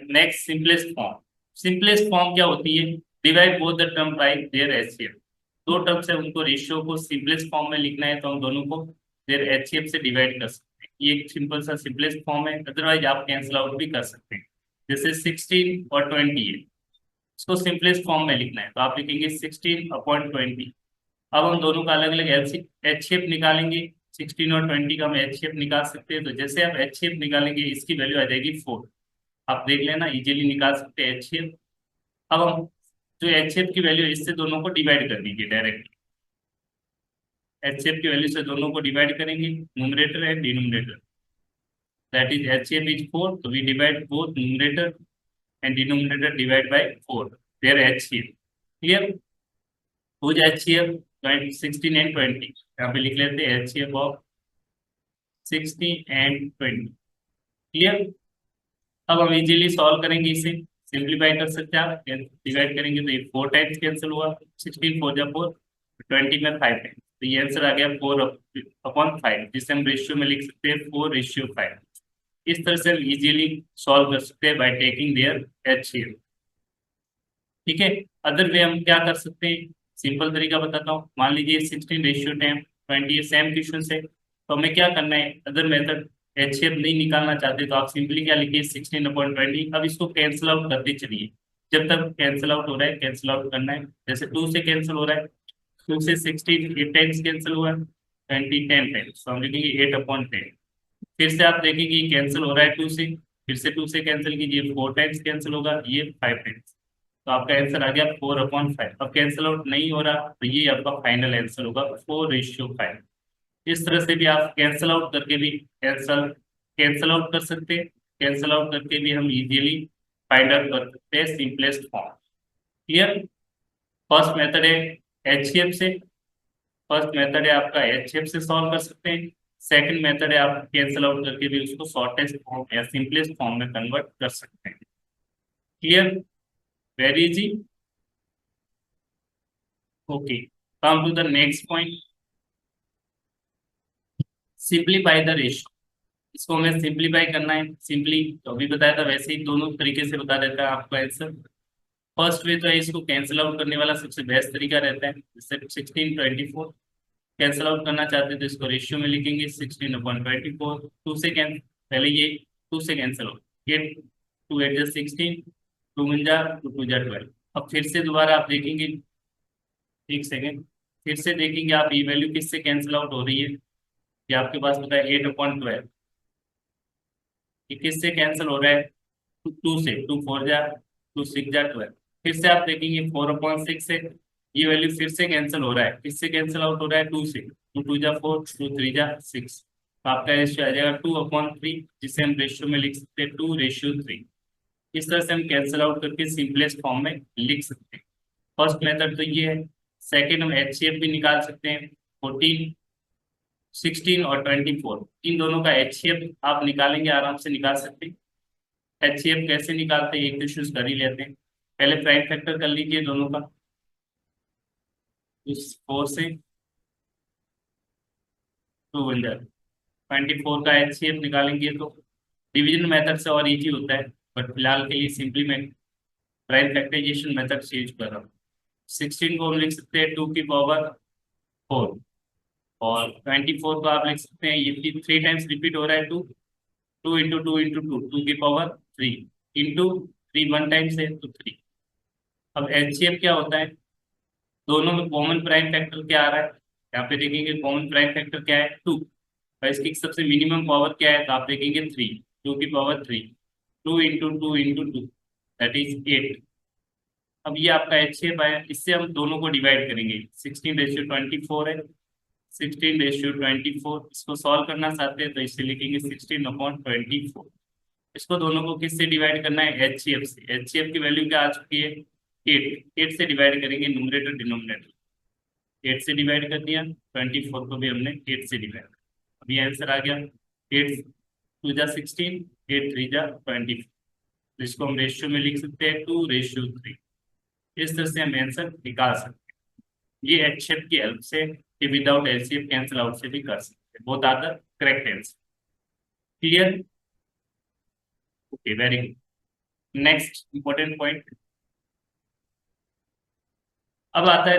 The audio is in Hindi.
Next simplest form. Simplest form क्या होती है? Divide both the term by there HCF. दो टर्म्स है, उनको रेशियो को सिंपलेस्ट फॉर्म में लिखना है तो हम दोनों को देयर एचसीएफ से डिवाइड कर सकते हैं। ये एक सिंपल सा सिंपलेस्ट फॉर्म है, अदरवाइज आप कैंसिल आउट भी कर सकते हैं। जैसे 16 और 20 है, इसको सिंपलेस्ट फॉर्म में लिखना है तो आप लिखेंगे 16/20। अब हम दोनों का अलग अलग एचसीएफ निकालेंगे। 16 और 20 का हम एचसीएफ निकाल सकते हैं, तो जैसे आप एचसीएफ निकालेंगे इसकी वैल्यू आ जाएगी 4। आप देख लेना, इजीली निकाल सकते हैं एचसीएफ। अब हम जो एचसीएफ की वैल्यू है इससे दोनों को डिवाइड कर दीजिए डायरेक्ट। एचसीएफ की वैल्यू से दोनों को डिवाइड करेंगे, numerator and denominator. That is HCF is 4, तो we divide both numerator and denominator divide by 4, there HCF. Clear हो जाए एचसीएफ 16 एंड 20। यहाँ पे लिख लेते हैं एचसीएफ ऑफ 16 एंड 20। क्लियर। अब हम इजीली सॉल्व करेंगे, इसे सिंप्लीफाई कर सकते हैं आप। डिवाइड करेंगे तो ये 4 टाइम्स कैंसिल हुआ, 16 4 जा 4, 20 में 5 टाइम्स, तो ये आंसर आ गया 4/5, जिसे हम रेशियो में लिख सकते हैं 4:5। इस तरह से हम इजीली सॉल्व कर सकते हैं बाय टेकिंग देयर एचसीएफ। ठीक है। अदर वे हम क्या कर सकते हैं, सिंपल तरीका बताता हूँ। मान लीजिए 16:10 सेम क्वेश्चन है, तो हमें क्या करना है, अदर मेथड एचसीएफ नहीं निकालना चाहते तो आप सिंपली क्या लिखिए 16/20। अब इसको कैंसिल आउट करते चलिए, जब तक कैंसिल आउट हो रहा है कैंसिल आउट करना है। जैसे 2 से कैंसिल हो रहा है, 2 से 16 8 टाइम्स कैंसिल हुआ है, 20 10 टाइम्स, तो हम लिखेंगे 8/10। फिर से आप देखेंगे कैंसिल हो रहा है 2 से, फिर से 2 से कैंसिल कीजिए, 4 टाइम्स कैंसिल होगा, ये 5 टाइम्स, तो आपका आंसर आ गया 4/5। अब कैंसिल आउट नहीं हो रहा तो ये आपका फाइनल आंसर होगा 4:5। इस तरह से भी आप कैंसिल आउट करके भी कैंसिल आउट कर सकते हैं। कैंसिल आउट करके भी हम इजीली फाइंड आउट कर सकते हैं simplest form. Clear. First method है एचसीएफ से, फर्स्ट मेथड है आपका एचसीएफ से सॉल्व कर सकते हैं। सेकंड मेथड है आप कैंसिल आउट करके भी उसको शॉर्टेस्ट फॉर्म या सिंपलेस्ट फॉर्म में कन्वर्ट कर सकते हैं। Clear, very easy. Okay, come to the next point, simplify the ratio. इसको हमें सिंप्लीफाई करना है। सिंपली तो अभी बताया था वैसे ही दोनों तरीके से बता देता है आपका आंसर। फर्स्ट वे तो है, इसको कैंसिल आउट करने वाला सबसे बेस्ट तरीका रहता है। जैसे 16/24 कैंसिल आउट करना चाहते हैं तो इसको रेशियो में लिखेंगे 16/24। टू से कैंसिल, पहले ये 2 से कैंसिल हो, ये 2 8 जा 16, 2 1 जा 2 2 जा 12। अब फिर से दोबारा आप देखेंगे, एक सेकेंड, फिर से देखेंगे आप ये वैल्यू किससे कैंसिल आउट हो रही है। ये आपके पास होता है 8/12, ये किससे कैंसिल हो रहा है, 2 से, 2 4 जा 2 6 जा 12। फिर से आप देखेंगे 4/6 से ये वैल्यू फिर से कैंसिल हो रहा है, किससे कैंसिल आउट हो रहा है, 2 से, 2 2 जा 4, 2 3 जा 6, तो आपका रेशियो आ जाएगा 2/3, जिसे हम रेशियो में लिख सकते हैं 2:3। इस तरह से हम कैंसिल आउट करके सिंपलेस्ट फॉर्म में लिख सकते हैं। फर्स्ट मेथड तो ये है। सेकेंड, हम एचसीएफ भी निकाल सकते हैं। 14 16 और 24, इन दोनों का एचसीएफ आप निकालेंगे, आराम से निकाल सकते हैं। एचसीएफ कैसे निकालते हैं एक क्वेश्चन कर ही लेते हैं। पहले प्राइम फैक्टर कर लीजिए दोनों का, उस 4 से 2 बन जाए। 24 का एचसीएफ निकालेंगे तो डिवीजन मेथड से और इजी होता है, बट फिलहाल के लिए सिंपली मैं प्राइम फैक्टराइजेशन मेथड से यूज कर रहा हूँ। 16 को हम लिख सकते हैं 2⁴, और 24 को आप लिख सकते हैं, ये 3 टाइम्स रिपीट हो रहा है, 2 2 इंटू 2 इंटू 2, 2⁵3 इंटू 3 1 टाइम्स है तो 3। अब एचसीएफ क्या होता है, दोनों में कॉमन प्राइम फैक्टर क्या आ रहा है, यहाँ पे देखेंगे कॉमन प्राइम फैक्टर क्या है 2, और इसकी सबसे मिनिमम पावर क्या है तो आप देखेंगे 3, 2⁵3, 2 इंटू 2 इंटू 2, दैट इज 8। अब ये आपका एचसीएफ आया, इससे हम दोनों को डिवाइड करेंगे। 16:24 है, 16:24, इसको सॉल्व करना चाहते हैं तो इससे लिखेंगे 16/24। इसको दोनों को किससे डिवाइड करना है, एचसीएफ से। एचसीएफ की वैल्यू क्या आ चुकी है, 8, 8 से डिवाइड करेंगे न्यूमरेटर डिनोमिनेटर, 8 से डिवाइड कर दिया, 24 को भी हमने 8 से डिवाइड। अभी आंसर आ गया 8 2 जा 16, 8 3 जा 24, इसको हम रेशियो में लिख सकते हैं 2:3। इस तरह से हम आंसर निकाल सकते हैं। ये एचसीएफ की हेल्प से, कि विदाउट एचसीएफ कैंसिल आउट से भी कर सकते हैं। Both are the correct answer. Clear, okay, very good. Next important point अब आता है